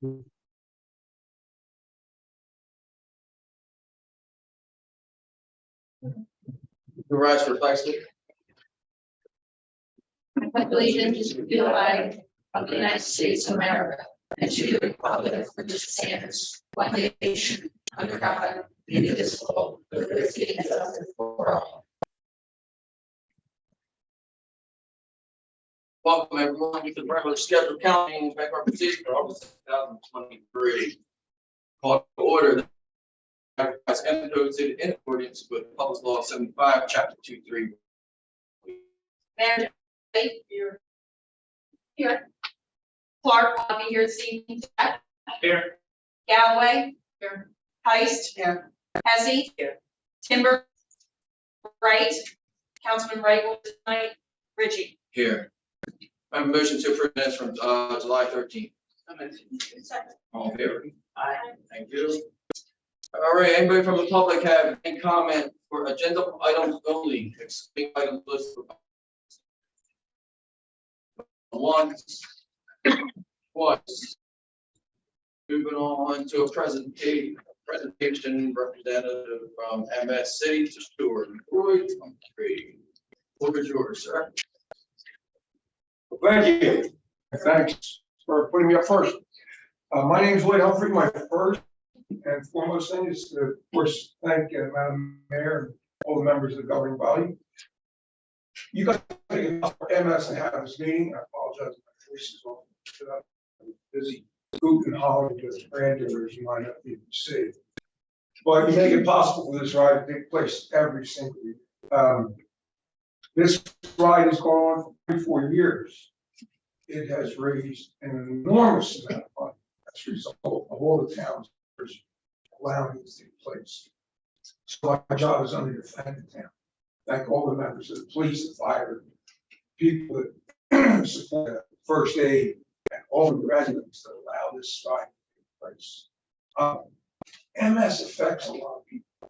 The rise for flag salute. I pledge allegiance to the flag of the United States of America and to the republic for which it stands, one nation, under God, indivisible, with liberty and justice for all. Welcome everyone to the regular scheduled county meeting of our position for August 2023. Call to order the advertised in accordance with Public Law 75, Chapter 2-3. Mayor, here. Here. Clark, I'll be here this evening. Here. Galloway. Here. Heist. Here. Hezzy. Here. Timber. Wright. Councilman Wright will tonight. Ritchie. Here. I have a motion to approve minutes from July 13th. All in favor? Aye. Thank you. All right, anybody from the public have any comment for agenda items only, excluding items listed? Once, twice. Moving on to a presentation representative from MS City to Stewart. Roy, floor is yours, sir. Thank you. Thanks for putting me up first. My name is Lloyd Humphrey. My first and foremost thing is to, of course, thank Madam Mayor and all the members of the governing body. You guys taking enough for MS and have this meeting. I apologize if my voice is off. I'm busy hooting and hollering with granddaughters you might not be able to see. But you make it possible for this ride to take place every single year. This ride has gone on for 34 years. It has raised an enormous amount of money as a result of all the towns allowing this to take place. So my job is only to thank the town, thank all the members of the police, the fire, people that support the first aid, and all the residents that allow this ride to take place. MS affects a lot of people,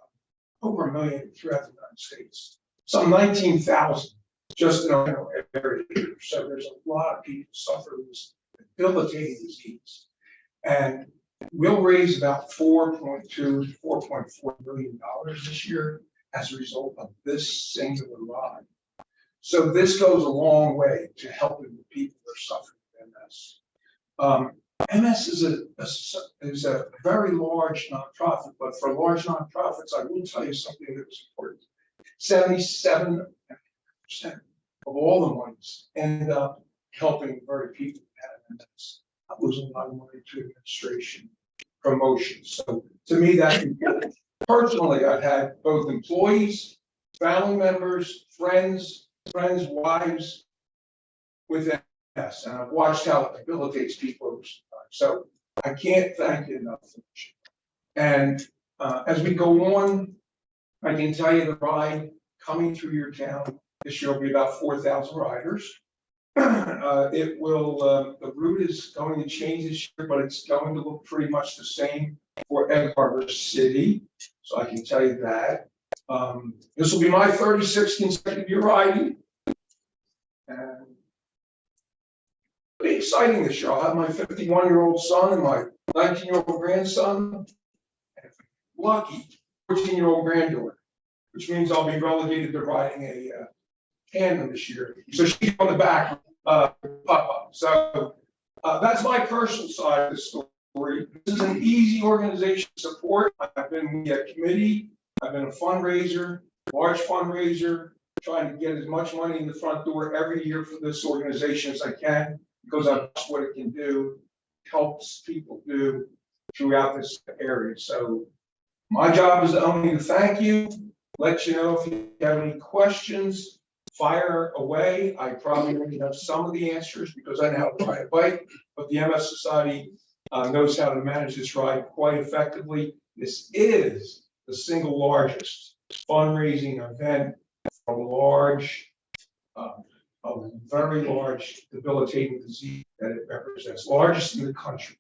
over 1 million throughout the United States. Some 19,000 just in our area. So there's a lot of people suffering this debilitating disease. And we'll raise about $4.2 to $4.4 million this year as a result of this singular ride. So this goes a long way to helping the people that are suffering from MS. MS is a very large nonprofit, but for large nonprofits, I will tell you something that was important. 77% of all the monies end up helping the very people that have MS. That was a lot of money to administration, promotions. So to me, that's important. Personally, I've had both employees, family members, friends, wives with MS, and I've watched how it debilitates people over time. So I can't thank you enough. And as we go on, I can tell you the ride coming through your town this year will be about 4,000 riders. It will, the route is going to change this year, but it's going to look pretty much the same for Egg Harbor City. So I can tell you that. This will be my 36th consecutive year riding. And it'll be exciting this year. I'll have my 51-year-old son and my 19-year-old grandson, and lucky 14-year-old granddaughter, which means I'll be relegated to riding a tandem this year. So she's on the back, Papa. So that's my personal side of the story. This is an easy organization to support. I've been the committee. I've been a fundraiser, large fundraiser, trying to get as much money in the front door every year for this organization as I can, because I've watched what it can do, helps people do throughout this area. So my job is only to thank you, let you know if you have any questions, fire away. I probably already have some of the answers because I know how to ride a bike, but the MS Society knows how to manage this ride quite effectively. This is the single largest fundraising event for a very large debilitating disease that it represents, largest in the country,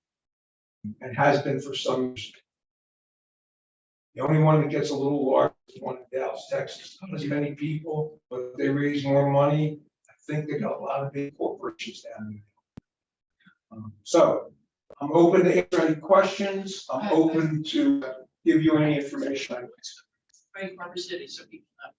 and has been for some years. The only one that gets a little larger is one in Dallas, Texas. Not as many people, but they raise more money. I think they got a lot of big corporations down there. So I'm open to answer any questions. I'm open to give you any information I need. Frank Harbor City, so people know.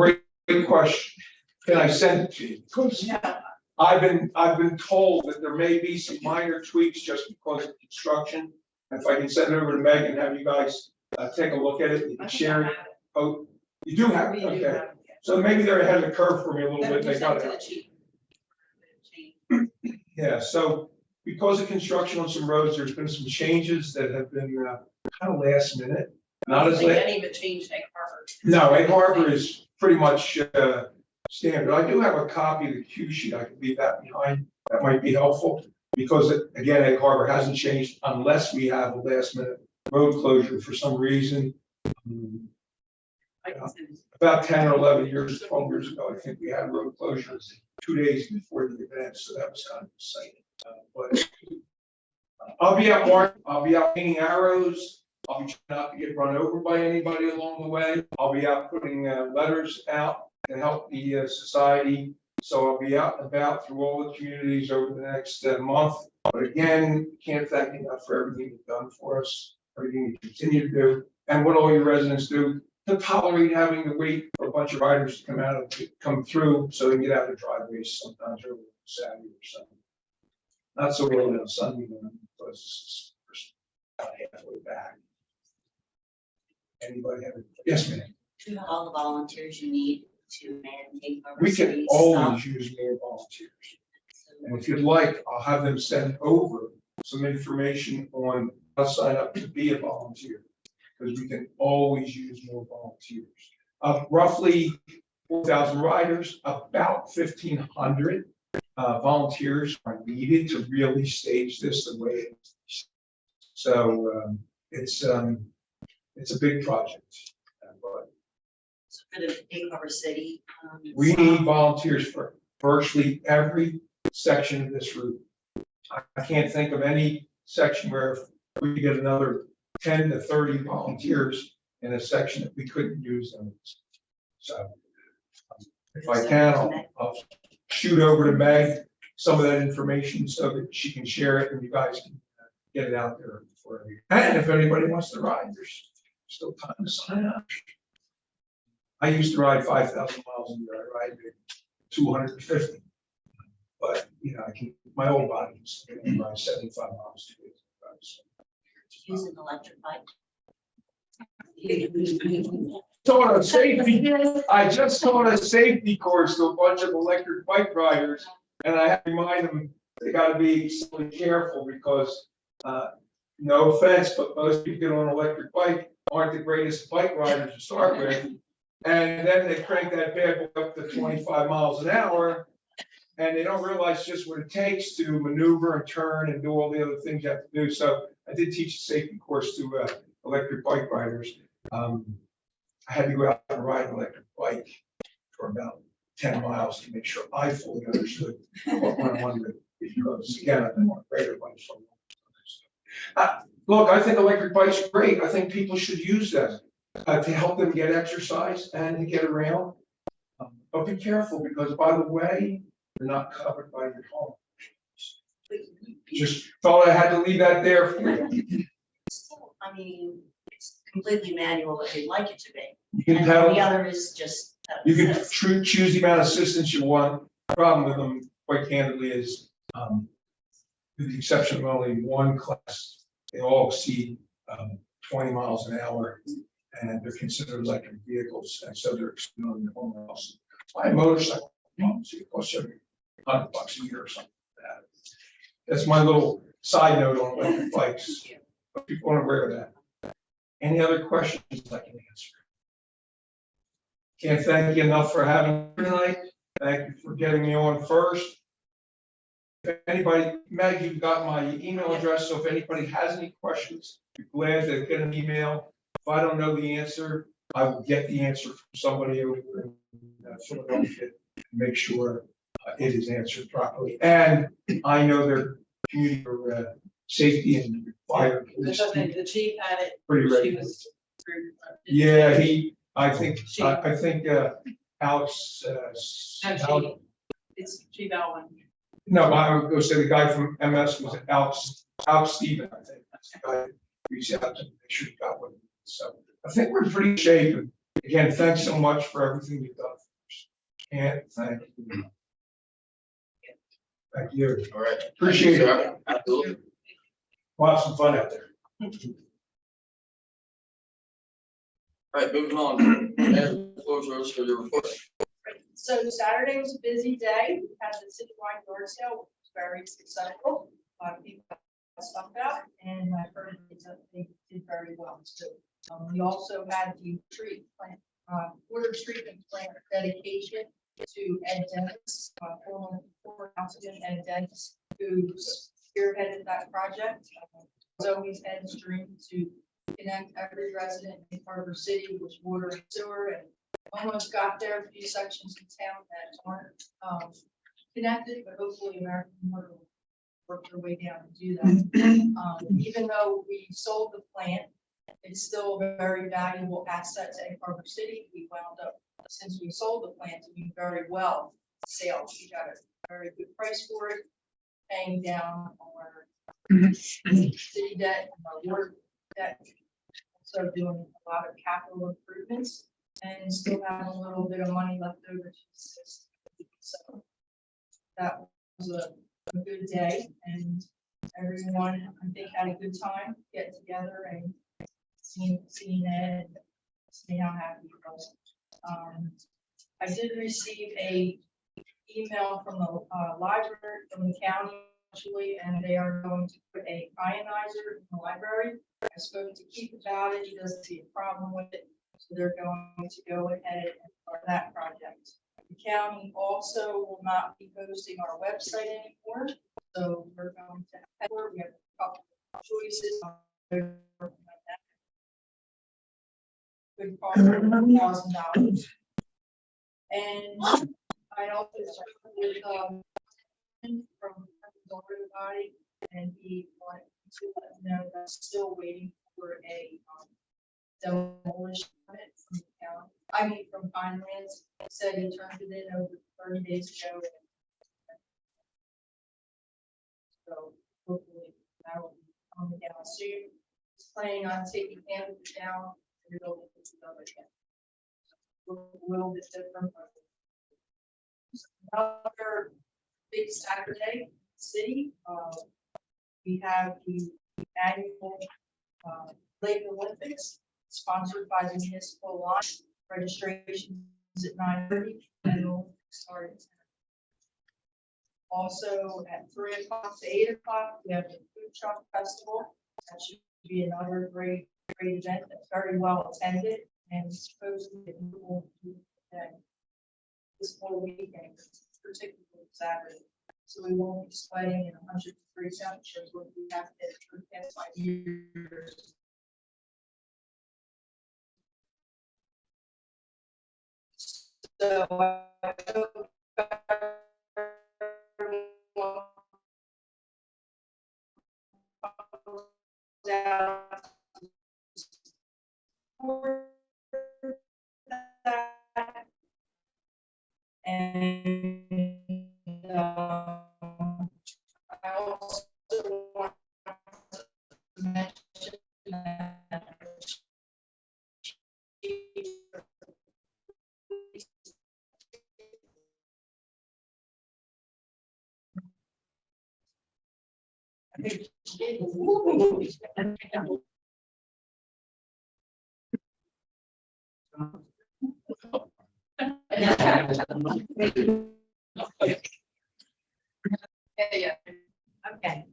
Great question. Can I send it to you? Because Yeah. I've been told that there may be some minor tweaks just because of construction. If I can send it over to Meg and have you guys take a look at it, you can share it. Oh, you do have it, okay. So maybe they're ahead of the curve for me a little bit. They got it. Yeah, so because of construction on some roads, there's been some changes that have been kind of last minute. Not as late. Any of it changed Egg Harbor. No, Egg Harbor is pretty much standard. I do have a copy of the Q sheet. I can leave that behind. That might be helpful because again, Egg Harbor hasn't changed unless we have a last minute road closure for some reason. I can send it. About 10 or 11 years, 12 years ago, I think we had road closures 2 days before the event, so that was kind of exciting. But I'll be out marking, I'll be out painting arrows. I'll be trying not to get run over by anybody along the way. I'll be out putting letters out to help the society. So I'll be out and about through all the communities over the next month. But again, can't thank you enough for everything you've done for us, everything you continue to do, and what all your residents do to tolerate having to wait for a bunch of riders to come through so they can get out of the driveways sometimes early Saturday or something. Not so early on Sunday, because it's about halfway back. Anybody have it? Yes, ma'am. To all the volunteers you need to man Egg Harbor We can City always use more volunteers. And if you'd like, I'll have them send over some information on how to sign up to be a volunteer. Because we can always use more volunteers. Roughly 4,000 riders, about 1,500 volunteers are needed to really stage this the way it is. So it's a big project. But So for the Egg Harbor City. we need volunteers for virtually every section of this route. I can't think of any section where we get another 10 to 30 volunteers in a section that we couldn't use them. So if I can, I'll shoot over to Meg some of that information so that she can share it and you guys can get it out there for you. And if anybody wants to ride, there's still time to sign up. I used to ride 5,000 miles a year. I ride 250. But, you know, I can, my old body can ride 75 miles a day. Use an electric bike. Taught a safety, I just taught a safety course to a bunch of electric bike riders, and I have to remind them, they gotta be so careful because, no offense, but most people get on an electric bike aren't the greatest bike riders to start with. And then they crank that bad boy up to 25 miles an hour, and they don't realize just what it takes to maneuver and turn and do all the other things you have to do. So I did teach a safety course to electric bike riders. I had to go out and ride an electric bike for about 10 miles to make sure I fully understood what went on with it. Because again, I've been on greater bikes for a long time. Look, I think electric bikes are great. I think people should use them to help them get exercise and to get around. But be careful because, by the way, they're not covered by your home. Just thought I had to leave that there for you. Still, I mean, it's completely manual if you'd like it to be. You can And tell. the other is just. You can choose the amount of assistance you want. The problem with them, quite candidly, is with the exception of only one class, they all exceed 20 miles an hour, and they're considered electric vehicles, and so they're excluded on their own house. My motorcycle, so it costs you $100 a year or something like that. That's my little side note on electric bikes. But people aren't aware of that. Any other questions I can answer? Can't thank you enough for having me tonight. Thank you for getting me on first. If anybody, Meg, you've got my email address, so if anybody has any questions, be glad to get an email. If I don't know the answer, I will get the answer from somebody over in Philadelphia to make sure it is answered properly. And I know their community for safety and fire. police The chief had it. Pretty She ready. was. Yeah, I think She- Alex. No, Alex- It's Chief Alvin. No, I would go say the guy from MS was Al Steven, I think. That's the guy who reached out to me, make sure he got one. So I think we're in pretty good shape. And again, thanks so much for everything you've done. And thank you. Thank you. All right. Appreciate it. Absolutely. We'll have some fun out there. All right, moving on. Mayor, the floor is yours for your report. So Saturday was a busy day. We had the citywide yard sale, which was very successful. A lot of people got stuff out, and I heard they did very well too. We also had the water treatment plant dedication to Ed Dennis, former councilman Ed Dennis, who spearheaded that project. It's always Ed's dream to connect every resident in Harbor City with water and sewer, and almost got there. A few sections in town that aren't connected, but hopefully American Water will work their way down and do that. Even though we sold the plant, it's still a very valuable asset to Egg Harbor City. We wound up, since we sold the plant, doing very well sales. We got a very good price for it, paying down our city debt and our water debt. So doing a lot of capital improvements and still have a little bit of money left over to assist. So that was a good day, and everyone, I think, had a good time getting together and seeing Ed, and seeing how happy he was. I did receive a email from the library, from the county actually, and they are going to put a ionizer in the library. I spoke to Keith about it. He doesn't see a problem with it. So they're going to go ahead and start that project. The county also will not be hosting our website anymore. So we're going to we have a couple of choices on that. Good part $1,000. And I also spoke with from the body, and he wanted to let me know that I'm still waiting for a demolition permit from the county. I mean, from Pinelands. Said he turned it in over 30 days ago. So hopefully that will be coming down soon. He's planning on taking Hanover down and rebuilding it together again. A little bit different. Another big Saturday in the city. We have the annual Lake Olympics sponsored by the municipal line. Registration is at 9:30 and it'll start at 10. Also at 3 o'clock to 8 o'clock, we have the food truck festival. That should be another great event that's very well attended and supposedly it will do this whole weekend, particularly Saturday. So we won't be sweating in 100 degree temperatures when we have to for the past 5 years. So I hope everyone and I also want to mention that yeah. Okay,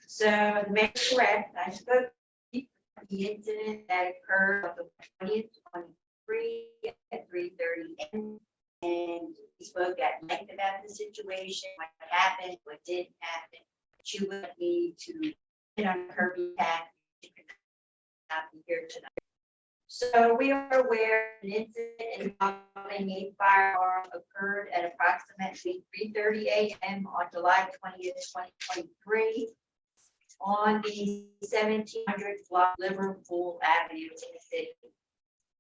so to make it correct, I spoke to the incident that occurred on the 20th, 23 at 3:30 a.m. And he spoke at length about the situation, what happened, what didn't happen. She would need to get on her behalf. She could not be here tonight. So we are aware an incident involving a firearm occurred at approximately 3:30 a.m. on July 20th, 2023 on the 1700 block Liverpool Avenue in the city.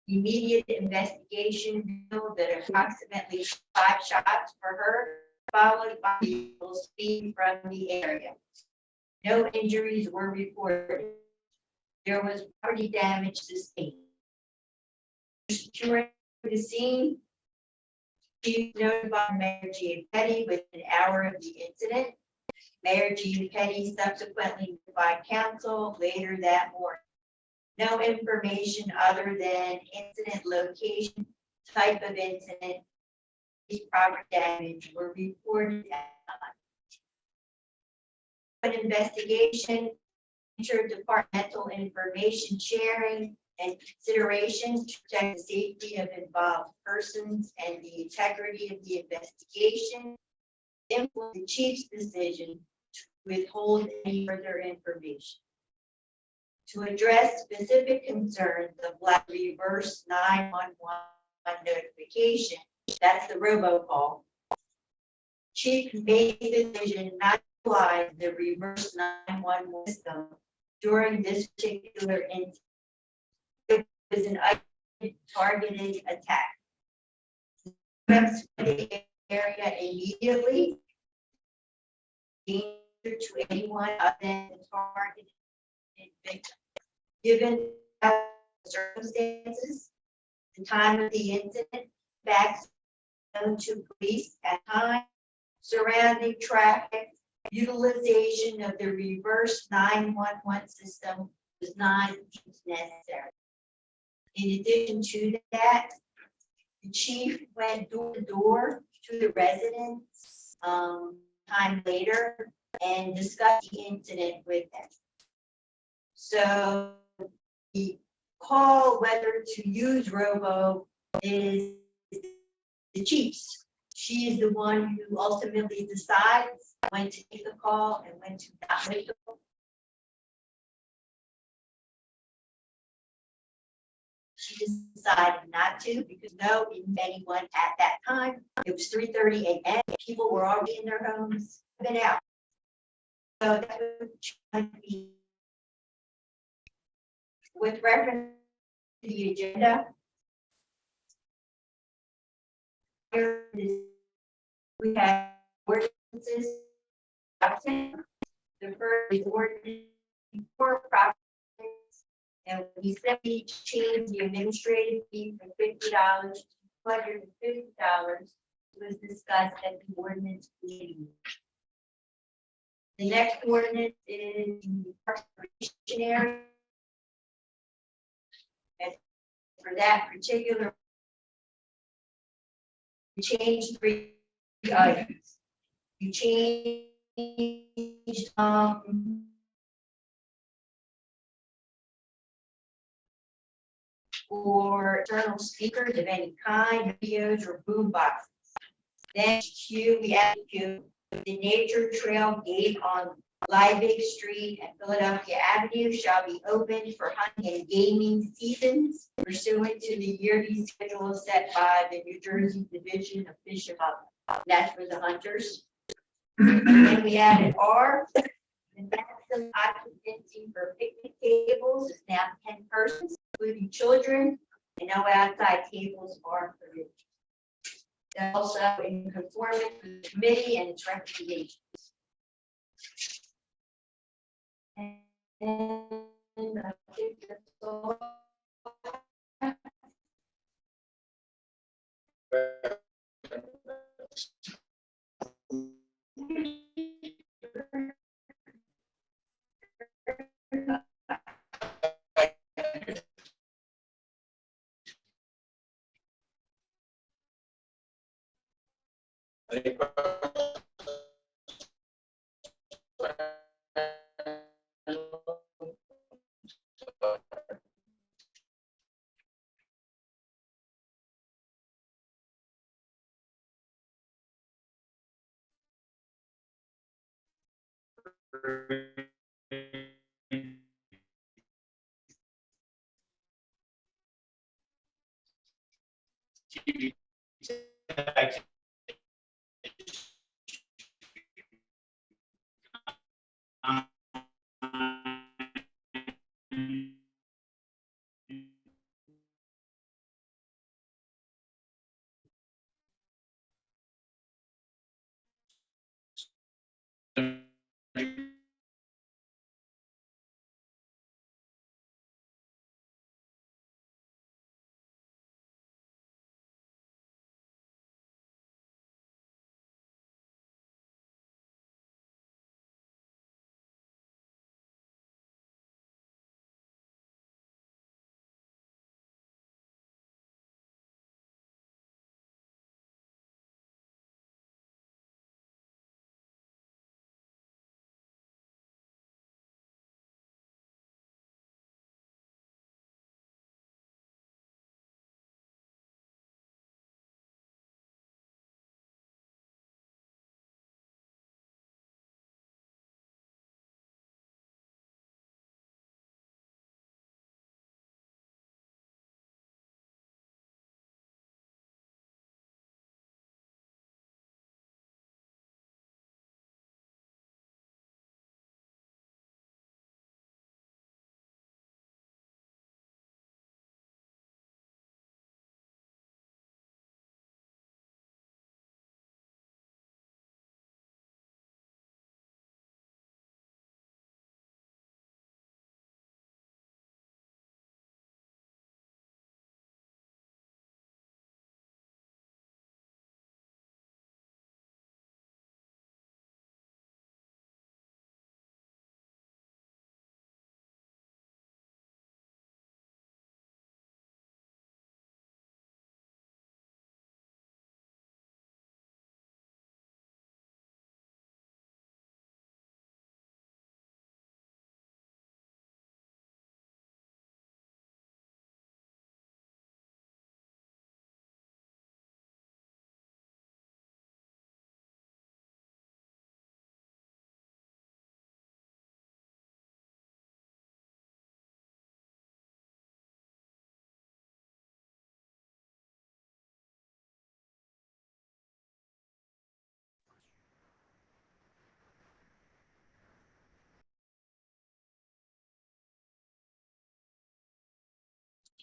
Immediate investigation revealed that approximately 5 shots were heard followed by people speeding from the area. No injuries were reported. There was property damage sustained. During the scene, Chief notified Mayor Giampetti within an hour of the incident. Mayor Giampetti subsequently notified council later that morning. No information other than incident location, type of incident, property damage were reported at the time. An investigation, interdepartmental information sharing and consideration to protect the safety of involved persons and the integrity of the investigation, influence the chief's decision to withhold any further information. To address specific concerns of reverse 911 notification, that's the robocall. Chief made the decision not to apply the reverse 911 system during this particular incident. It was an targeted attack. Reps to the area immediately. Danger to anyone other than the targeted victim. Given circumstances, the time of the incident, facts known to police at time, surrounding traffic, utilization of the reverse 911 system was not necessary. In addition to that, the chief went door to door to the residents time later and discussed the incident with them. So the call whether to use robo is the chief's. She is the one who ultimately decides when to take the call and when to not make the call. She decided not to because no anyone at that time. It was 3:30 a.m. People were already in their homes, been out. So that would be with reference to the agenda. Here is, we have ordinances. The first is ordinance for properties. And we simply changed the administrative fee from $50 to $250 was discussed at the ordinance meeting. The next ordinance is the Parks and Recreation area. And for that particular, you changed 3 items. You changed or external speakers of any kind, videos or boom boxes. Then Q, we added Q, the nature trail gate on Liebig Street and Philadelphia Avenue shall be opened for hunting and gaming seasons pursuant to the yearly schedule set by the New Jersey Division of Fish and Wildlife. That's for the hunters. And then we added R, the maximum occupancy for picnic tables is now 10 persons, including children, and no outside tables are permitted. Also in conformance with the committee and its recommendations. And I think that's all.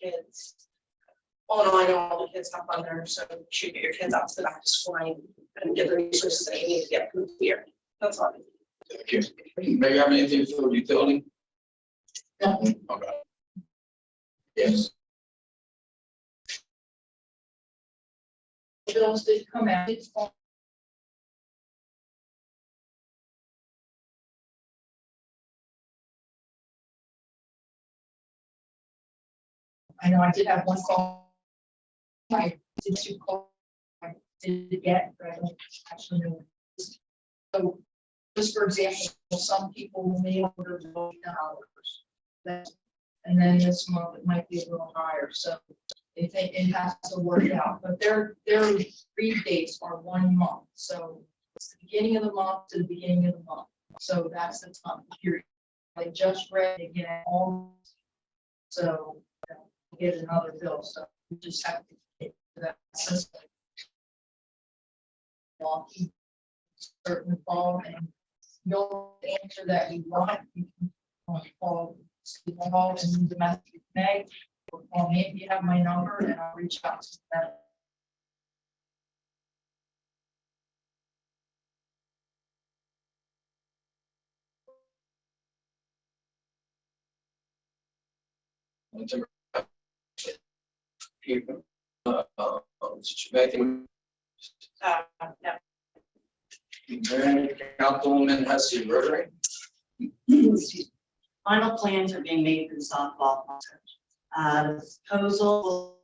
kids. All in all, I know all the kids have fun there, so you should get your kids out to the back to school and get the resources that you need to get through the year. That's all. Thank you. Maybe you have anything for utility? Nothing. Okay. Yes. Bills did come out. It's all- I know I did have one call. I did two call. I did get, but I don't actually know. So, just for example, some people may order $12. And then this month it might be a little higher, so they think it has to work out, but their read dates are 1 month, so it's the beginning of the month to the beginning of the month, so that's the time period. I just read again all, so get another bill, so we just have to get to that system. Certain phone and no answer that you want, you can call Steve Hall and the message Meg, or call me if you have my number and I'll reach out to them. People, anything, No. Councilwoman Hesse Rotary. Final plans are being made for the softball concert. The proposal.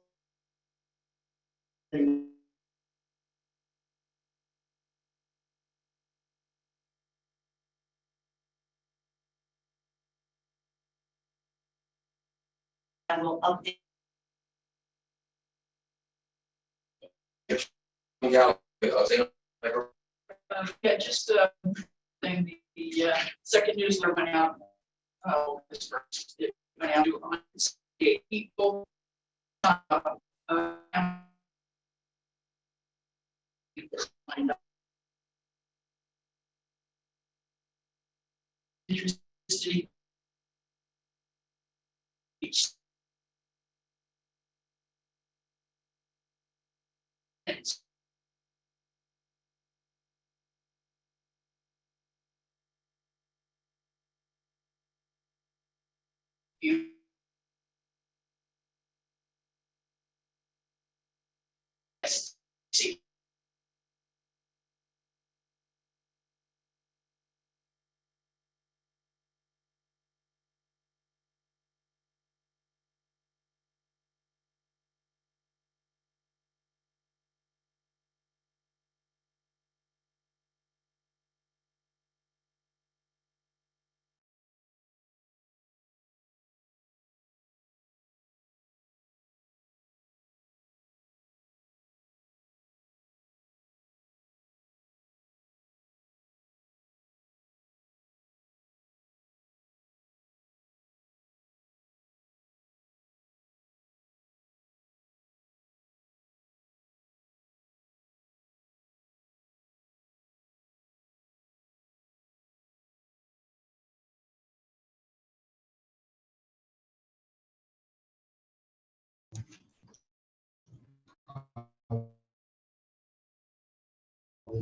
I will update. Yeah. Yeah, just thing, the second newsletter went out. This first, it went out to 168 people. Interested. You. See.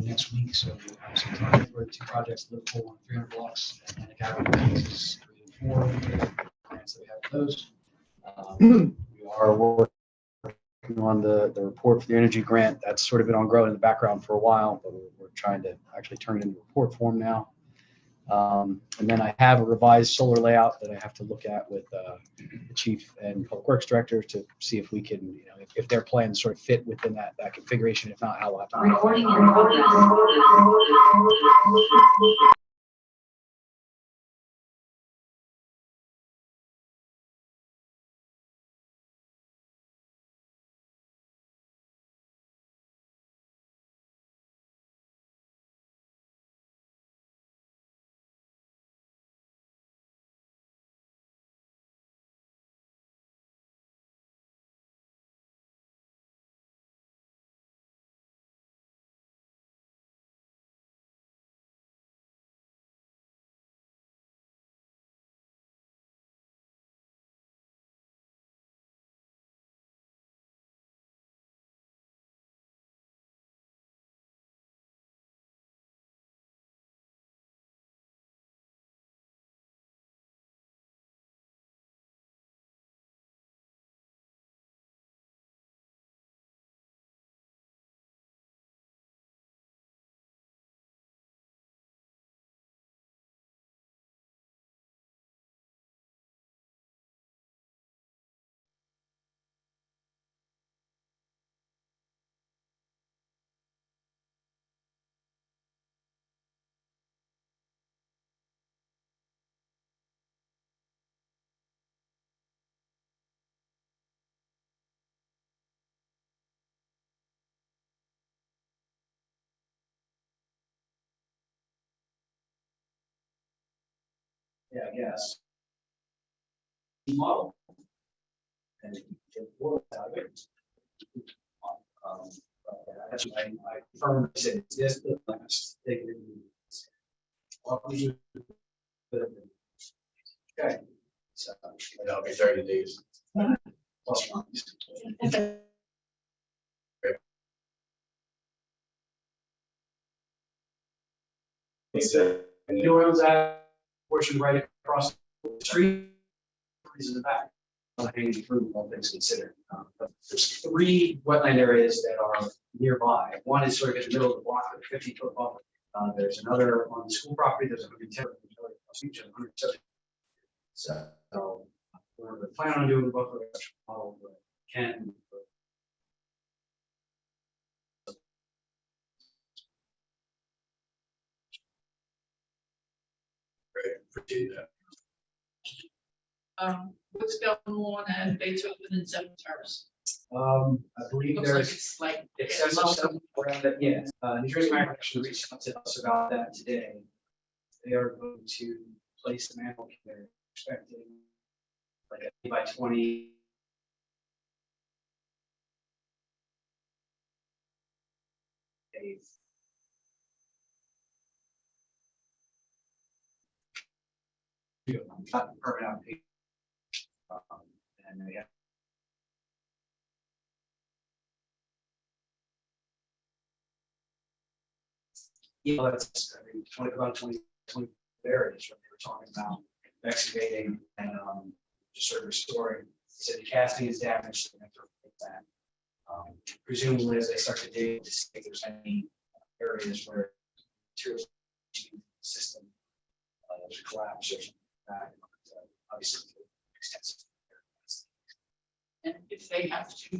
Next week, so obviously target for 2 projects, Liverpool on 300 blocks, and then Academy is 3 and 4 grants that we have for those. We are working on the report for the energy grant. That's sort of been on growing in the background for a while, but we're trying to actually turn it into report form now. And then I have a revised solar layout that I have to look at with the chief and public works director to see if we can, if their plans sort of fit within that configuration. If not, how we'll have to. Recording in Yeah, I guess. Model. And get more out of it. That's why I firmly said this the last thing that we. Okay. So. That'll be 30 days. Plus minus. It's new owns that portion right across the street. Is in the back. Hanging fruit, all things considered. But there's 3 wetland areas that are nearby. One is sort of in the middle of the block, with a 50-foot buffer. There's another on the school property. There's 110. So we're planning on doing the buffer model, but can. Great, appreciate that. What's going on at Beethoven and Seven Terrace? I believe Looks like there's it's like. excessive stuff around it. Yeah, New Jersey American actually reached out to us about that today. They are going to place the manhole. They're expecting like a 8 by 20. Not permanent application. And they have. Yeah, that's, I mean, about 20 areas what they were talking about, excavating and just sort of restoring. So the casting is damaged, so they have to replace that. Presumably, as they start to dig to see if there's any areas where materials system there's a collapse or something like that. Obviously, extensive. And if they have to,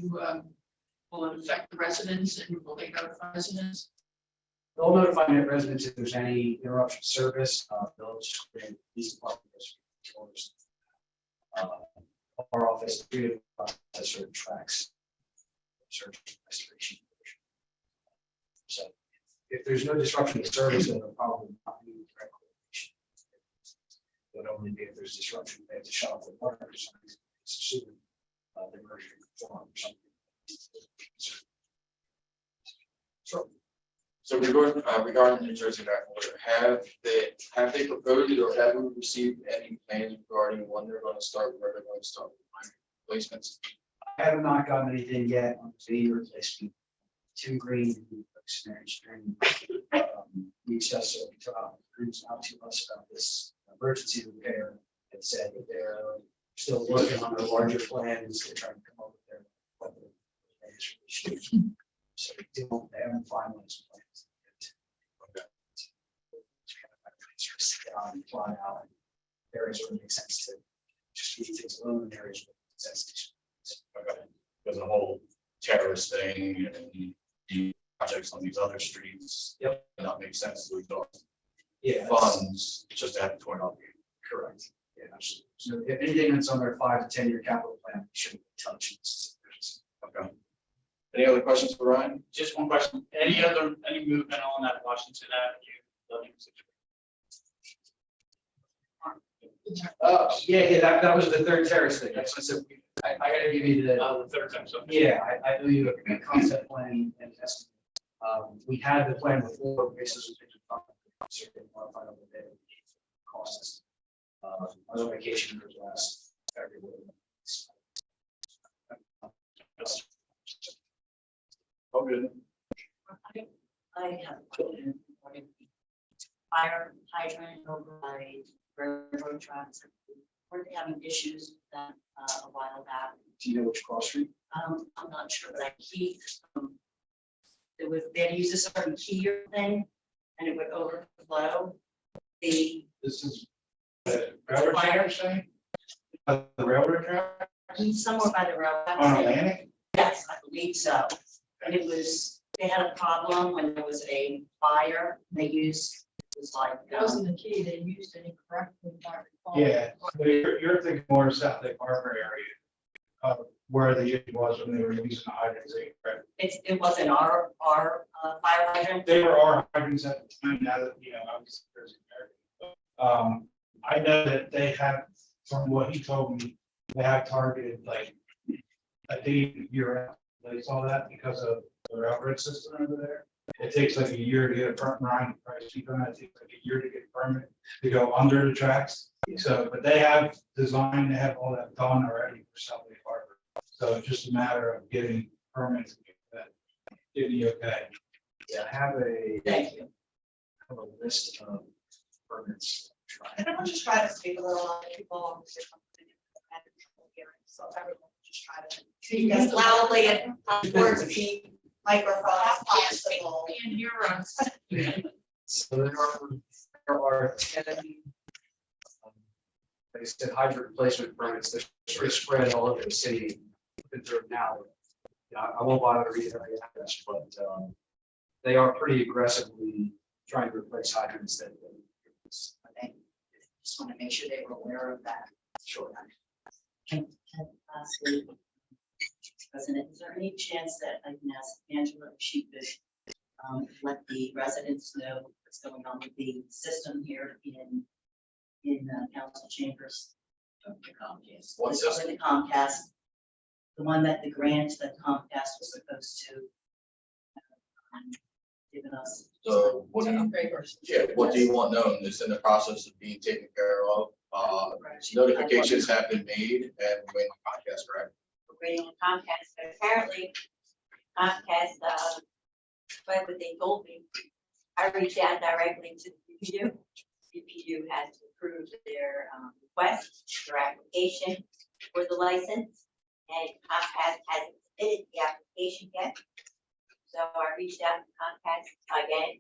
will it affect the residents and will they notify residents? They'll notify residents if there's any interruption of service. They'll just create these departments. Our office processor tracks search and restoration. So if there's no disruption to service, then they'll probably not need direct coordination. It would only be if there's disruption, they have to shut off the water or something. Assuming the merger form or something. So. So regarding New Jersey American Water, have they proposed it or have we received any plans regarding when they're going to start, where they're going to start with replacements? I have not gotten anything yet on the replacement. Tim Green, who experienced during reached us out to us about this emergency repair and said that they're still working on their larger plans. They're trying to come up with their plans. So they haven't finalized plans yet. Okay. Sit down and plot out areas where it makes sense to just keep things alone in areas where it makes sense. Okay, there's a whole terrace thing and the projects on these other streets. Yep. That makes sense to exhaust Yeah. funds just to have it torn up. Correct. Yeah, absolutely. So if anything that's on their 5 to 10 year capital plan, shouldn't be touched. Okay. Any other questions for Ryan? Just one question, any movement on that Washington Avenue? Yeah, that was the third terrace thing. That's what I said. I gotta give you the. The third time, so. Yeah, I owe you a concept plan and estimate. We had the plan before, basis was modified a little bit. Costs. I was on vacation for the last February. Oh, good. I have a question. Fire hydrant over by railroad tracks. Weren't they having issues with that a while back? Do you know which cross street? I'm not sure, but I keep, they use a certain key or thing, and it would overflow the This is. railroad track, The railroad track somewhere by the railroad. on Atlantic? Yes, I believe so. And it was, they had a problem when there was a fire, they used, it was like. That wasn't the key, they used it incorrectly. if I recall. Yeah, so you're thinking more South Lake Harbor area, where the issue was when they were using the hydrants, right? It wasn't our fire hydrant. They were our hydrants at the time, now that, I was Jersey American. I know that they have, from what he told me, they have targeted like a day year out. They saw that because of their outbreak system over there. It takes like a year to get a permit, Ryan, probably speak on that, it takes like a year to get a permit to go under the tracks. So, but they have designed to have all that done already for Southwick Harbor. So it's just a matter of getting permits, to get that, getting you okay. Yeah, I have Thank you. a list of permits. And everyone just try to speak a little on people on the different. So everyone just try to speak as loudly and towards the microphone as possible. And you're on. So there are 10, they said hydrant replacement permits, they're sort of spread all over the city. Looking through it now, I won't bother to read every address, but they are pretty aggressively trying to replace hydrants that. Okay. Just want to make sure they were aware of that. Sure. And lastly, President, is there any chance that I can ask Angela if she could let the residents know what's going on with the system here in council chambers? What It's over the Comcast, the one that the grant that Comcast was supposed to given us. So what do you want known? It's in the process of being taken care of. Notifications have been made and when Comcast, correct? Waiting on Comcast, but apparently Comcast, but what they told me, I reached out directly to the DPU. DPU has approved their request, their application for the license, and Comcast hasn't submitted the application yet. So I reached out to Comcast again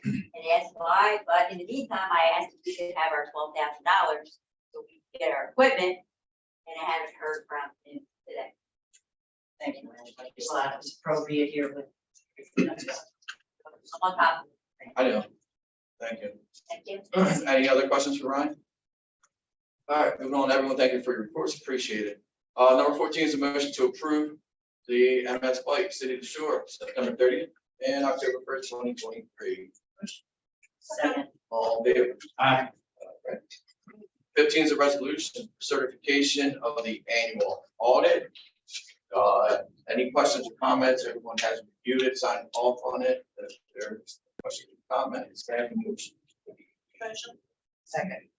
and asked why, but in the meantime, I asked if we could have our $12,000 so we could get our equipment, and I haven't heard from him today. Thank you, Angela. I just thought it was appropriate here with. I'm on top of it. I know. Thank you. Thank you. Any other questions for Ryan? All right, moving on, everyone, thank you for your reports, appreciate it. Number 14 is a motion to approve the MS Bike City to Shore, September 30th and October 1st, 2023. Second. All in favor? Aye. All right. 15 is a resolution certification of the annual audit. Any questions or comments? Everyone has reviewed it, signed off on it. If there's questions or comments, can I have a motion? Second.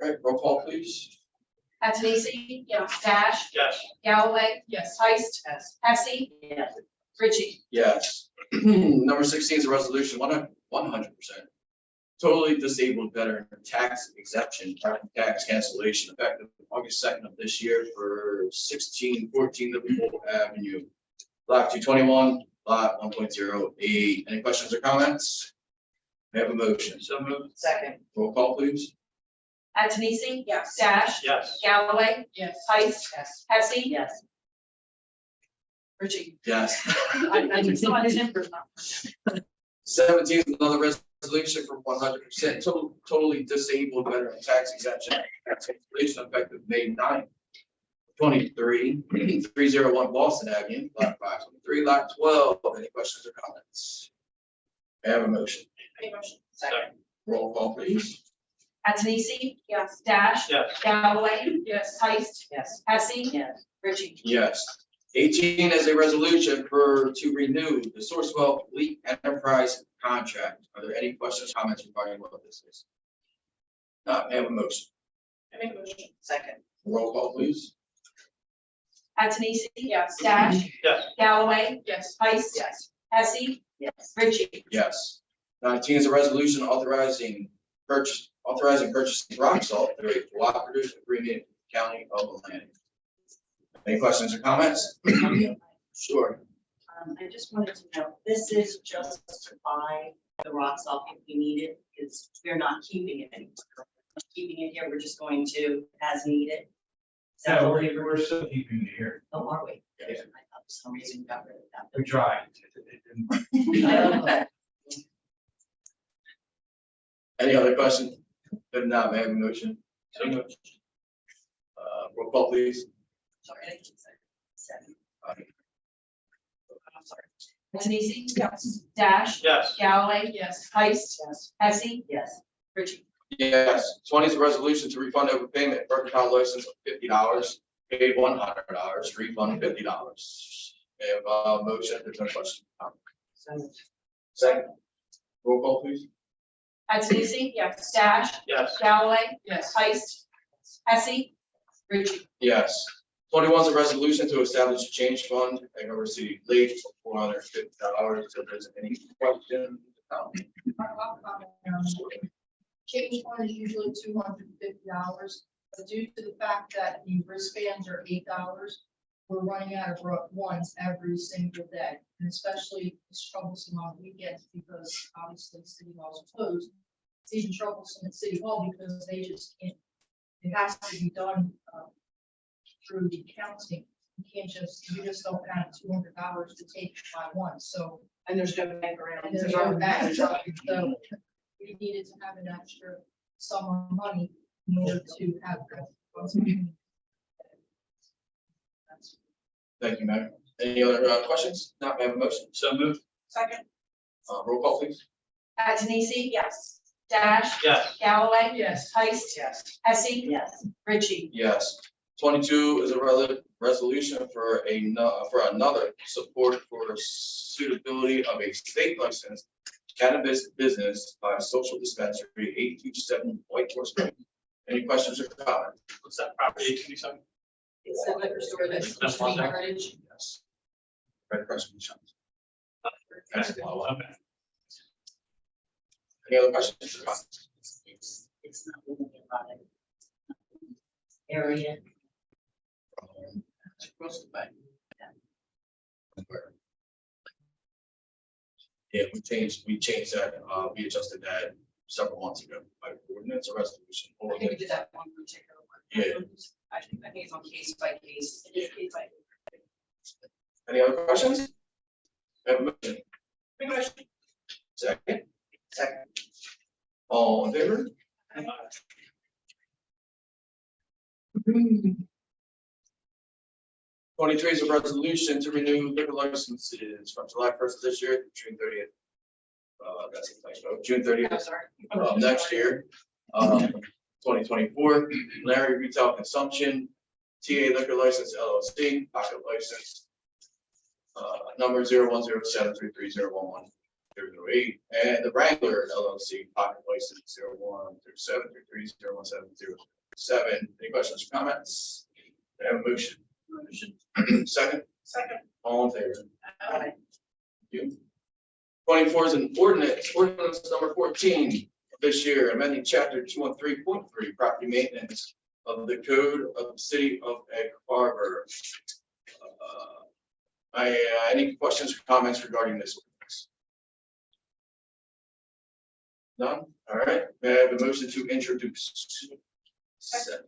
All right, roll call, please. Atenesi? Yes. Dash? Yes. Galloway? Yes. Heist? Yes. Hesse? Yes. Ritchie? Yes. Number 16 is a resolution 100% totally disabled veteran tax exemption, tax cancellation effective August 2nd of this year for 1614 Liverpool Avenue, lot 221, lot 1.08. Any questions or comments? May I have a motion? So moved. Second. Roll call, please. Atenesi? Yes. Dash? Yes. Galloway? Yes. Heist? Yes. Hesse? Yes. Ritchie? Yes. I just saw a temper. 17 is another resolution for 100% totally disabled veteran tax exemption. Tax cancellation effective May 9th, 23, 301 Boston Avenue, lot 523, lot 12. Any questions or comments? May I have a motion? Second. Roll call, please. Atenesi? Yes. Dash? Yes. Galloway? Yes. Heist? Yes. Hesse? Yes. Ritchie? Yes. 18 is a resolution to renew the Sourcewell Fleet Enterprise contract. Are there any questions, comments regarding what this is? May I have a motion? Second. Roll call, please. Atenesi? Yes. Dash? Yes. Galloway? Yes. Heist? Yes. Hesse? Yes. Ritchie? Yes. 19 is a resolution authorizing purchasing rock salt through a cooperative agreement with the County of Atlantic. Any questions or comments? Sure. I just wanted to know, this is just to buy the rock salt if we need it, because we're not keeping it anymore. We're not keeping it here, we're just going to as needed. Yeah, So, we're still keeping it here. oh, are we? Yeah. I thought for some reason we got rid of We tried. It didn't work. that. Any other questions? If not, may I have a motion? So moved. Roll call, please. Sorry, I didn't say. Second. Okay. I'm sorry. Atenesi? Yes. Dash? Yes. Galloway? Yes. Heist? Yes. Hesse? Yes. Ritchie? Yes. 20 is a resolution to refund overpayment, mercantile license of $50, paid $100, refund $50. May I have a motion, there's no question. Second. Roll call, please. Adamisi? Yes. Dash? Yes. Galloway? Yes. Heist? Hesse? Ritchie? Yes. 21 is a resolution to establish a change fund at River City Lake for $450. If there's any question. Change fund is usually $250, but due to the fact that the wristbands are $8, we're running out of ones every single day. And especially it's troublesome on weekends because obviously city halls are closed. It's even troublesome at City Hall because they just can't, it has to be done through the accounting. You just don't have $200 to take by one, so. And there's no bank around. And there's no bank, so we needed to have an extra sum of money in order to have that. Thank you, Mayor. Any other questions? Not, may I have a motion? So moved. Second. Roll call, please. Adamisi? Yes. Dash? Yes. Galloway? Yes. Heist? Yes. Hesse? Yes. Ritchie? Yes. 22 is a resolution for another support for suitability of a state licensed cannabis business by social dispensary 827 White Horse Road. Any questions or comments? What's that property? Can you say? It's the liquor store that's supposed to be Heritage. Yes. Red Cross Blue Shield. Okay. Any other questions or comments? It's not really a lot of area. Across the bank. Yeah, we changed that, we adjusted that several months ago by ordinance or resolution. I think we did that one particular one. Yeah. I think it's on case by case. Any other questions? Have a motion. Second. Second. All in favor? 23 is a resolution to renew liquor licenses from July 1st of this year to June 30th. That's a typo, June 30th I'm sorry. of next year. 2024, Larry Retail Consumption, TA Liquor License LLC, pocket license. Number 010733011008, and the Wrangler LLC, pocket license 013733017007. Any questions or comments? I have a motion. Second. Second. All in favor? Thank you. 24 is an ordinance number 14 of this year, amending chapter 213.3, property maintenance of the code of the city of Egg Harbor. Any questions or comments regarding this ordinance? None? All right, may I have a motion to introduce? Second.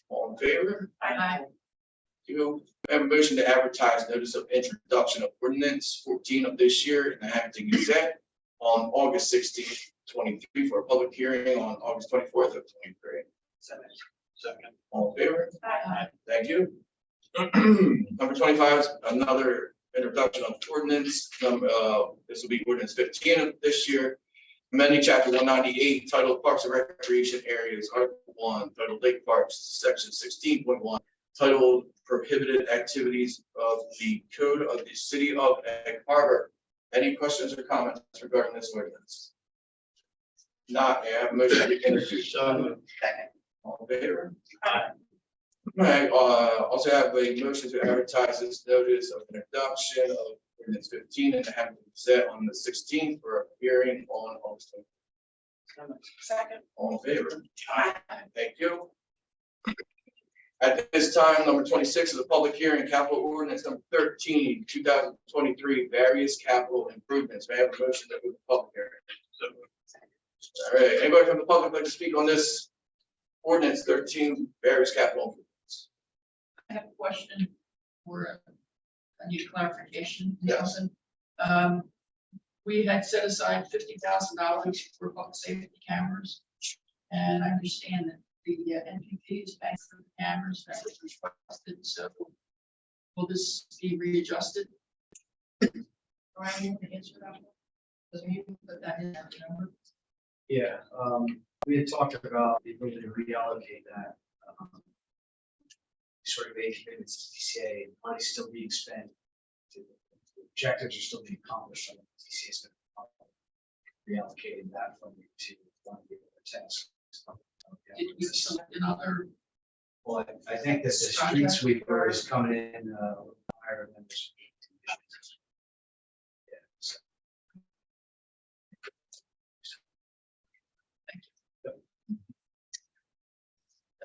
All in favor? Aye. You have a motion to advertise notice of introduction of ordinance 14 of this year in the Hampton Gazette on August 16th, 23 for a public hearing on August 24th of 23. Second. All in favor? Aye. Thank you. Number 25 is another introduction of ordinance. This will be ordinance 15 of this year. Amending chapter 198 titled Parks and Recreation Areas, Article 1, titled Lake Parks, section 16.1, titled Prohibited Activities of the Code of the City of Egg Harbor. Any questions or comments regarding this ordinance? Not, I have a motion to introduce. So All in favor? Aye. I also have a motion to advertise this notice of introduction of ordinance 15 and have it set on the 16th for a hearing on August 20th. Second. All in favor? Thank you. At this time, number 26 is a public hearing, capital ordinance number 13, 2023, various capital improvements. May I have a motion to move the public hearing? All right, anybody from the public like to speak on this ordinance 13, various capital improvements? I have a question or I need clarification. Yes. We had set aside $50,000 for public safety cameras. And I understand that the NPP is paying for the cameras that was requested, so will this be readjusted? Ryan, you want to answer that one? Because we put that in that number. Yeah, We had talked about the ability to reallocate that. Sort of made commitments to DCA, money still being spent. The objectives are still being accomplished, and DCA is going to reallocating that funding to one of the other tasks. Did we select another? Well, I think that the street sweeper is coming in a little higher than this. Yeah, so.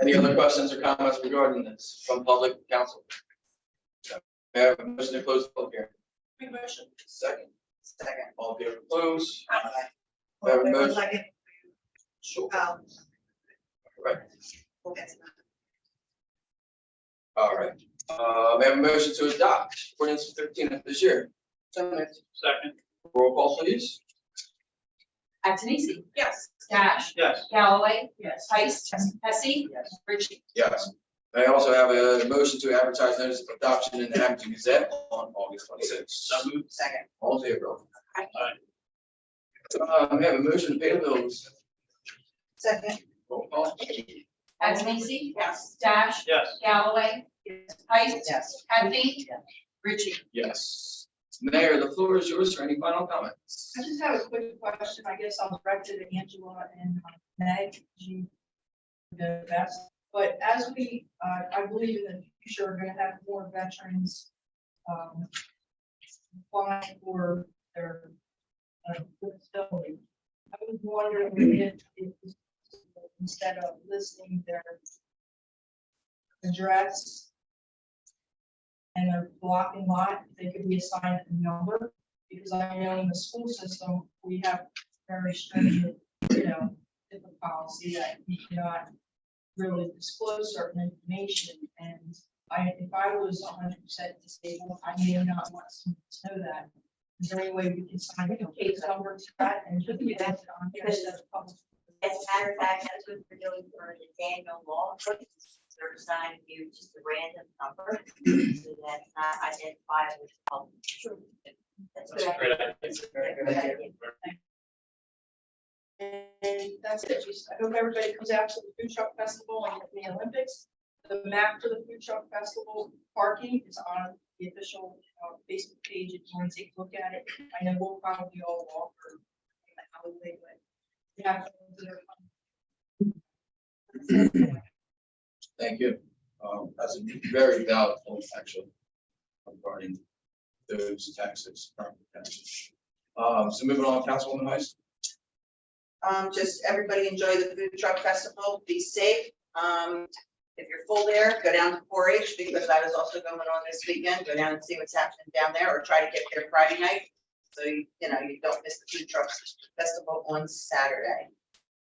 Any other questions or comments regarding this from public council? May I have a motion to close the public hearing? Quick motion. Second, Second. all in favor to close? Aye. May I have a Wait one motion? second. Sure. Right. Right, We'll get to that. all right. May I have a motion to adopt ordinance 13 of this year? So moved. Second, Roll call, please. Antonisi, Yes. Dash, yes. Galloway, Yes. Heiss, Hesse, Yes. Ritchie. Yes. May I also have a motion to advertise notice of adoption in the Hamilton Gazette on August 26th? So moved. Second. All in favor? Aye. May I have a motion to pay the bills? Second. Roll call. Antonisi, Yes. Dash, Yes. Galloway, Heiss, Yes. Hesse, Ritchie. Yes. Mayor, the floor is yours for any final comments. I just have a quick question. I guess I'll direct it to Angela and Meg. You the best. But as we, I believe in the future, we're gonna have more veterans applying for their disability. I was wondering if instead of listing their address and their blocking lot, they could be assigned a number, because I know in the school system, we have very stringent, different policy that you cannot really disclose certain information, and if I was 100% disabled, I may not want someone to know that. Is there any way we can sign a case number to that and just be that on here instead of public? As a matter of fact, that's what we're doing for the Daniel Law. They're assigning you just a random number, so that's not identifiable. That's That's a good. great idea. That's a good idea. And that's it. Just, I hope everybody comes out to the food truck festival and the Olympics. The map for the food truck festival parking is on the official Facebook page if you want to take a look at it. I know we'll probably all walk or the alleyway, but we have. Thank you. That's a very valid point, actually, regarding those taxes, property taxes. So moving on, Councilwoman Heiss. Just everybody enjoy the food truck festival, be safe. If you're full there, go down to 4-H because that is also going on this weekend. Go down and see what's happening down there, or try to get there Friday night. So you don't miss the food truck festival on Saturday.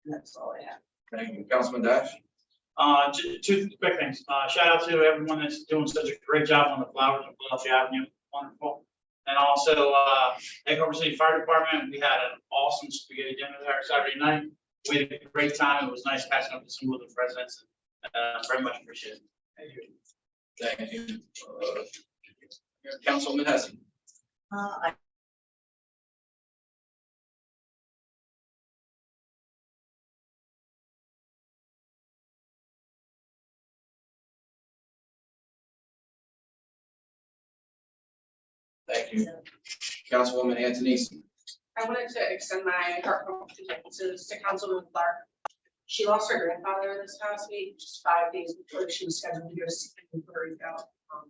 And that's all I have. Thank you, Councilman Dash. Two quick things. Shout out to everyone that's doing such a great job on the flowers on Philadelphia Avenue. Wonderful. And also, Egg Harbor City Fire Department, we had an awesome spaghetti dinner there Saturday night. We had a great time. It was nice catching up with some of the residents. Very much appreciated. Thank you. Councilman Hesse. I Thank you. Councilwoman Antonisi. I wanted to extend my heartfelt condolences to Councilwoman Clark. She lost her grandfather this past week, just 5 days before she was scheduled to go to see him in Puerto Rico.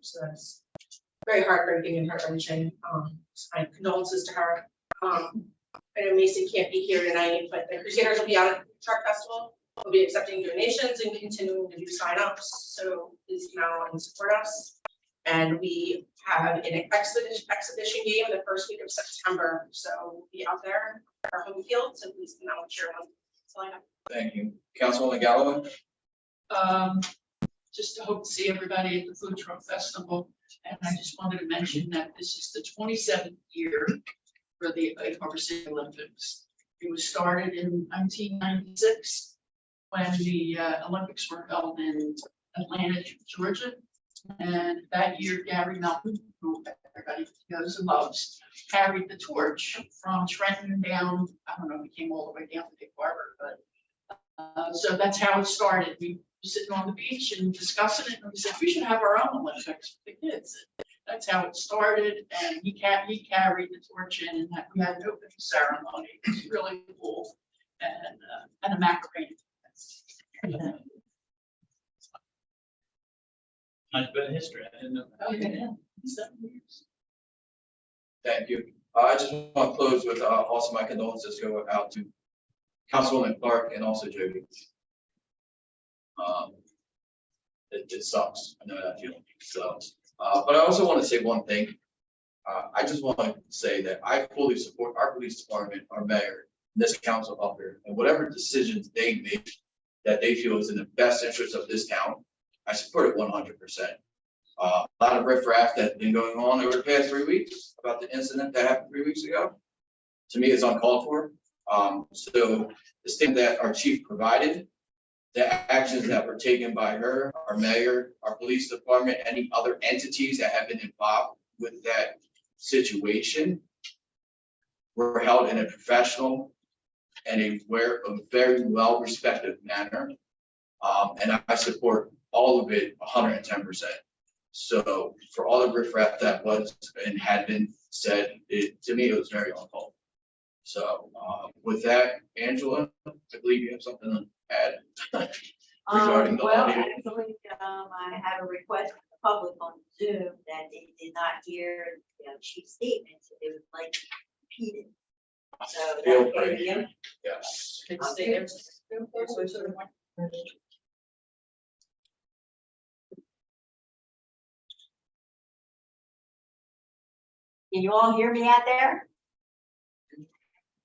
So that's very heartbreaking and heart-wrenching. My condolences to her. I know Mason can't be here tonight, but the Crusaders will be out at the truck festival. We'll be accepting donations and continuing to do signups. So please come out and support us. And we have an exhibition game the first week of September. So we'll be out there, our home field. So please come out and cheer on. That's all I have. Thank you. Councilwoman Galloway. Just to hope to see everybody at the food truck festival. And I just wanted to mention that this is the 27th year for the Egg Harbor City Olympics. It was started in 1996 when the Olympics were held in Atlanta, Georgia. And that year, Gary Melton, who everybody knows and loves, carried the torch from Trenton down, I don't know if he came all the way down to Big Harbor, but So that's how it started. We were sitting on the beach and discussing it, and we said, we should have our own Olympics for the kids. That's how it started, and he carried the torch in, and we had an opening ceremony. It was really cool, and a Macarena. Nice bit of history. I didn't know. Oh, yeah. 7 years. Thank you. I just want to close with also my condolences go out to Councilwoman Clark and also Jody. It sucks. I know that feeling. So, but I also want to say one thing. I just want to say that I fully support our police department, our mayor, this council up here, and whatever decisions they make that they feel is in the best interest of this town. I support it 100%. A lot of riffraff that's been going on over the past 3 weeks about the incident that happened 3 weeks ago. To me, it's uncalled for. So the statement that our chief provided, the actions that were taken by her, our mayor, our police department, any other entities that have been involved with that situation were held in a professional and a very well-respected manner. And I support all of it 110%. So for all the riffraff that was and had been said, to me, it was very uncalled. So with that, Angela, I believe you have something to add regarding the Well, audio. actually, I have a request from the public on Zoom that they did not hear, chief's statement, so they would like to repeat it. So Feel that's okay free. with you? Yes. It's there. Can you all hear me out there?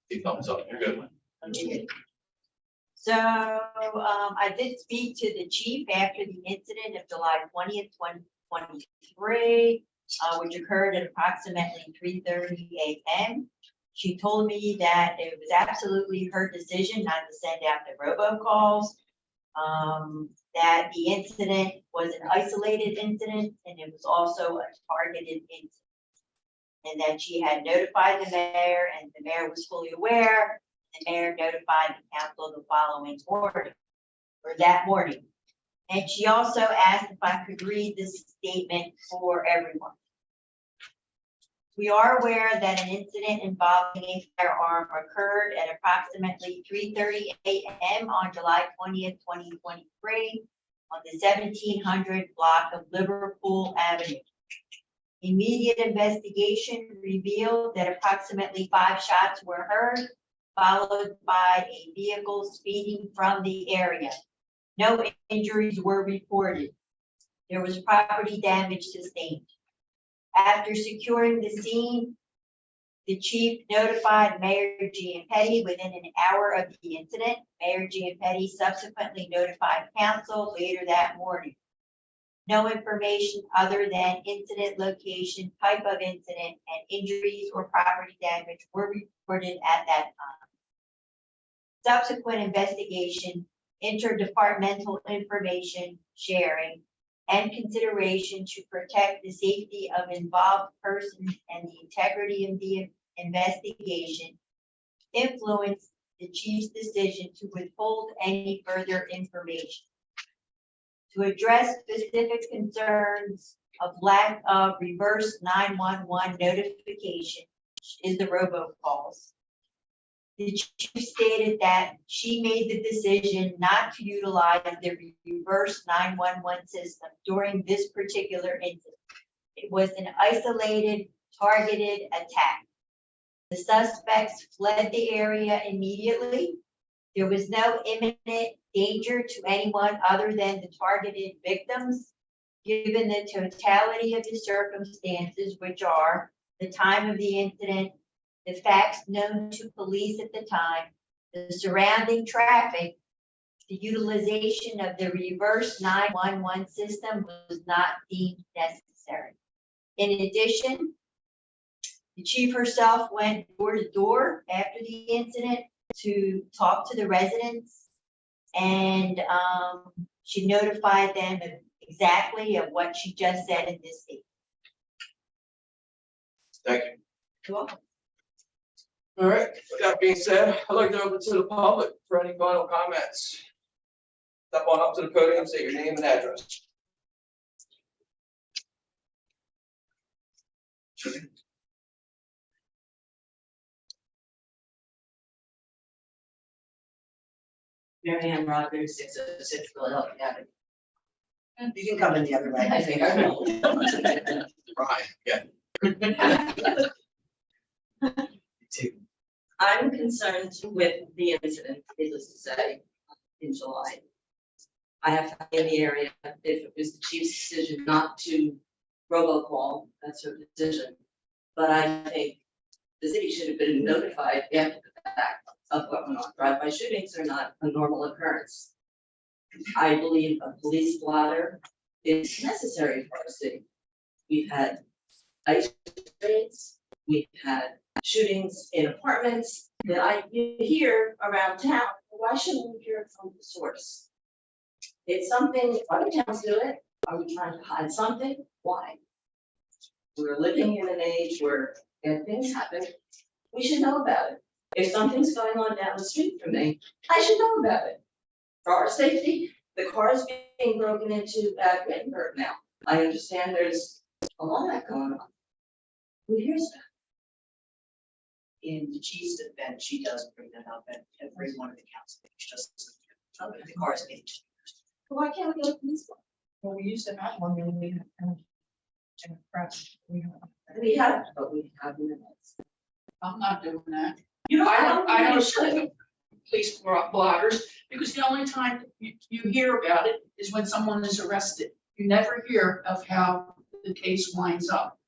Big thumbs up. You're good. So, I did speak to the chief after the incident of July 20th, 2023, which occurred at approximately 3:30 a.m. She told me that it was absolutely her decision not to send out the robocalls, that the incident was an isolated incident and it was also a targeted incident. And that she had notified the mayor and the mayor was fully aware. The mayor notified the council the following morning, or that morning. And she also asked if I could read this statement for everyone. We are aware that an incident involving a firearm occurred at approximately 3:30 a.m. on July 20th, 2023 on the 1700 block of Liverpool Avenue. Immediate investigation revealed that approximately 5 shots were heard, followed by a vehicle speeding from the area. No injuries were reported. There was property damage sustained. After securing the scene, the chief notified Mayor Giampetti within an hour of the incident. Mayor Giampetti subsequently notified council later that morning. No information other than incident location, type of incident, and injuries or property damage were reported at that time. Subsequent investigation, interdepartmental information sharing, and consideration to protect the safety of involved persons and the integrity of the investigation influenced the chief's decision to withhold any further information. To address specific concerns of lack of reverse 911 notification is the robocalls. The chief stated that she made the decision not to utilize the reverse 911 system during this particular incident. It was an isolated, targeted attack. The suspects fled the area immediately. There was no imminent danger to anyone other than the targeted victims, given the totality of the circumstances, which are the time of the incident, the facts known to police at the time, the surrounding traffic, the utilization of the reverse 911 system was not deemed necessary. In addition, the chief herself went door to door after the incident to talk to the residents, and she notified them exactly of what she just said in this statement. Thank you. You're welcome. All right, with that being said, I'd like to open to the public for any final comments. Step on up to the podium, say your name and address. Mary Ann Rogers, 606 Philadelphia Avenue. You can come in the other way. I think I will. Ryan, yeah. I'm concerned with the incident, needless to say, in July. I have family in the area. If it was the chief's decision not to robocall, that's her decision. But I think the city should have been notified after the fact of what went on. Drive-by shootings are not a normal occurrence. I believe a police blotter is necessary for our city. We've had ice raids, we've had shootings in apartments that you hear around town. Why shouldn't we hear it from the source? It's something, other towns do it. Are we trying to hide something? Why? We're living in an age where if things happen, we should know about it. If something's going on down the street from me, I should know about it. For our safety, the car is being broken into at Wittenberg now. I understand there's a lot of that going on. Who hears that? In the chief's event, she does bring that up at every one of the council meetings, just the cars being. Why can't we go to this one? Well, we used to have one when we had. We have, but we have minutes. I'm not doing that. You know, I don't should. police bloggers, because the only time you hear about it is when someone is arrested. You never hear of how the case winds up.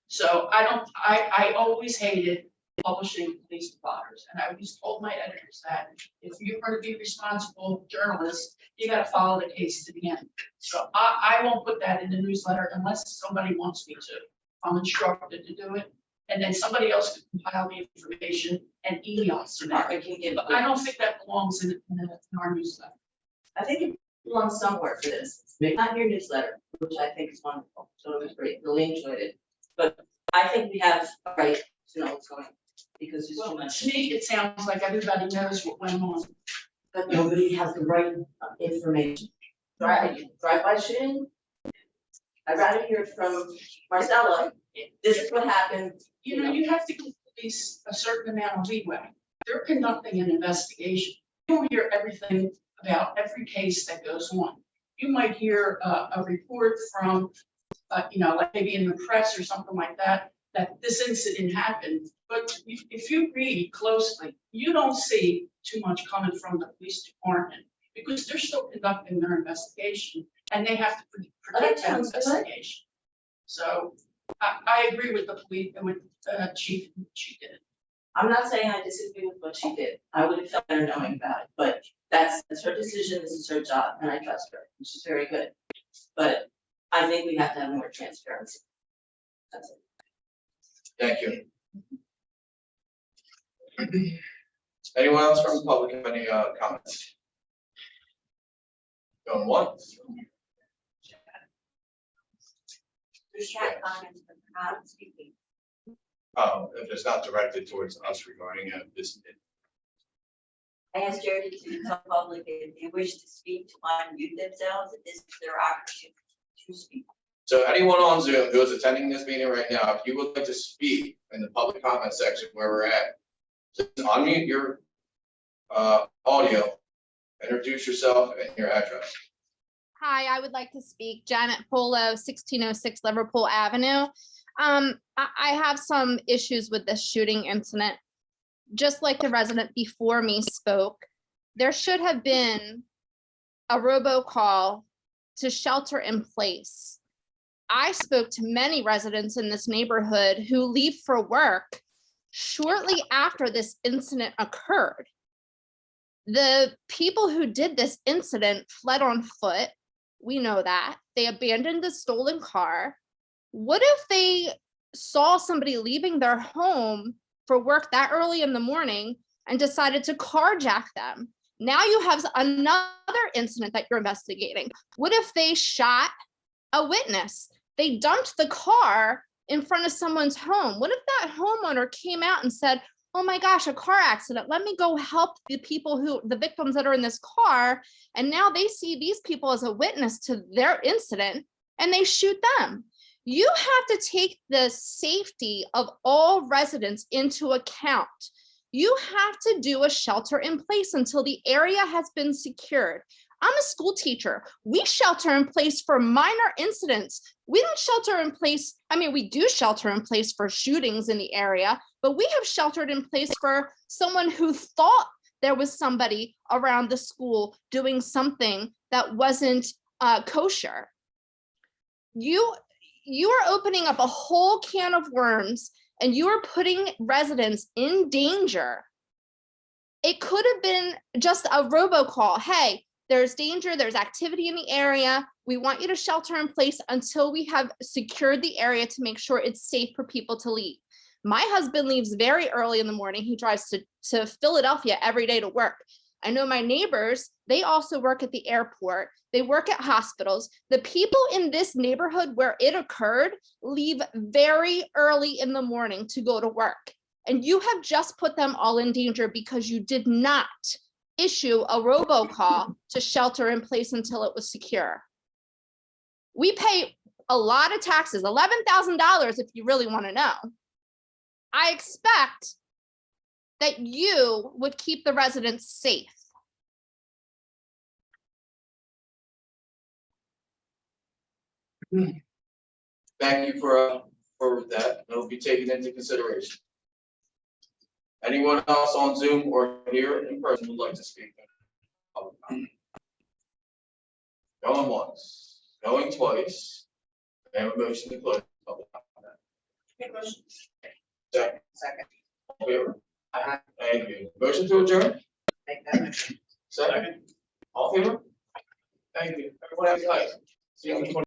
So I always hated publishing police bloggers, and I always told my editors that if you're going to be responsible journalists, you got to follow the case to the end. So I won't put that in the newsletter unless somebody wants me to. I'm instructed to do it, and then somebody else can compile the information and email it to me. I can give, But I don't think that belongs in our newsletter. I think it belongs somewhere for this, maybe not in your newsletter, which I think is wonderful, so it was great, really enjoyed it. But I think we have a right to know what's going on, because there's too Well, much. to me, it sounds like everybody knows what went on. But nobody has the right information. Drive-by shooting? I'd rather hear it from Marcella, this is what happened. You know, you have to give police a certain amount of leeway. They're conducting an investigation. You don't hear everything about every case that goes on. You might hear a report from, like maybe in the press or something like that, that this incident happened. But if you read closely, you don't see too much coming from the police department, because they're still conducting their investigation and they have to protect that investigation. So I agree with the police, with Chief, she did. I'm not saying I disagree with what she did. I would have felt better knowing about it, but that's her decision, this is her job, and I trust her, and she's very good. But I think we have to have more transparency. That's it. Thank you. Anyone else from the public have any comments? Going once? We had comments from not speaking. If it's not directed towards us regarding this. I asked Jerry to tell the public if they wish to speak to unmute themselves, this is their opportunity to speak. So anyone on Zoom who is attending this meeting right now, if you would like to speak in the public comment section where we're at, just unmute your audio, introduce yourself and your address. Hi, I would like to speak. Janet Polo, 1606 Liverpool Avenue. I have some issues with this shooting incident. Just like the resident before me spoke, there should have been a robocall to shelter in place. I spoke to many residents in this neighborhood who leave for work shortly after this incident occurred. The people who did this incident fled on foot. We know that. They abandoned the stolen car. What if they saw somebody leaving their home for work that early in the morning and decided to carjack them? Now you have another incident that you're investigating. What if they shot a witness? They dumped the car in front of someone's home. What if that homeowner came out and said, oh my gosh, a car accident. Let me go help the victims that are in this car. And now they see these people as a witness to their incident and they shoot them. You have to take the safety of all residents into account. You have to do a shelter in place until the area has been secured. I'm a school teacher. We shelter in place for minor incidents. We don't shelter in place. I mean, we do shelter in place for shootings in the area, but we have sheltered in place for someone who thought there was somebody around the school doing something that wasn't kosher. You are opening up a whole can of worms and you are putting residents in danger. It could have been just a robocall. Hey, there's danger, there's activity in the area. We want you to shelter in place until we have secured the area to make sure it's safe for people to leave. My husband leaves very early in the morning. He drives to Philadelphia every day to work. I know my neighbors, they also work at the airport. They work at hospitals. The people in this neighborhood where it occurred leave very early in the morning to go to work. And you have just put them all in danger because you did not issue a robocall to shelter in place until it was secure. We pay a lot of taxes, $11,000 if you really want to know. I expect that you would keep the residents safe. Thank you for that. It'll be taken into consideration. Anyone else on Zoom or here in person would like to speak? Going once, going twice. I have a motion to close. Public comment. Second. All in favor? Thank you. Motion to adjourn? Make that motion. Second. All in favor? Thank you. Everyone have a nice. See you on the 20th.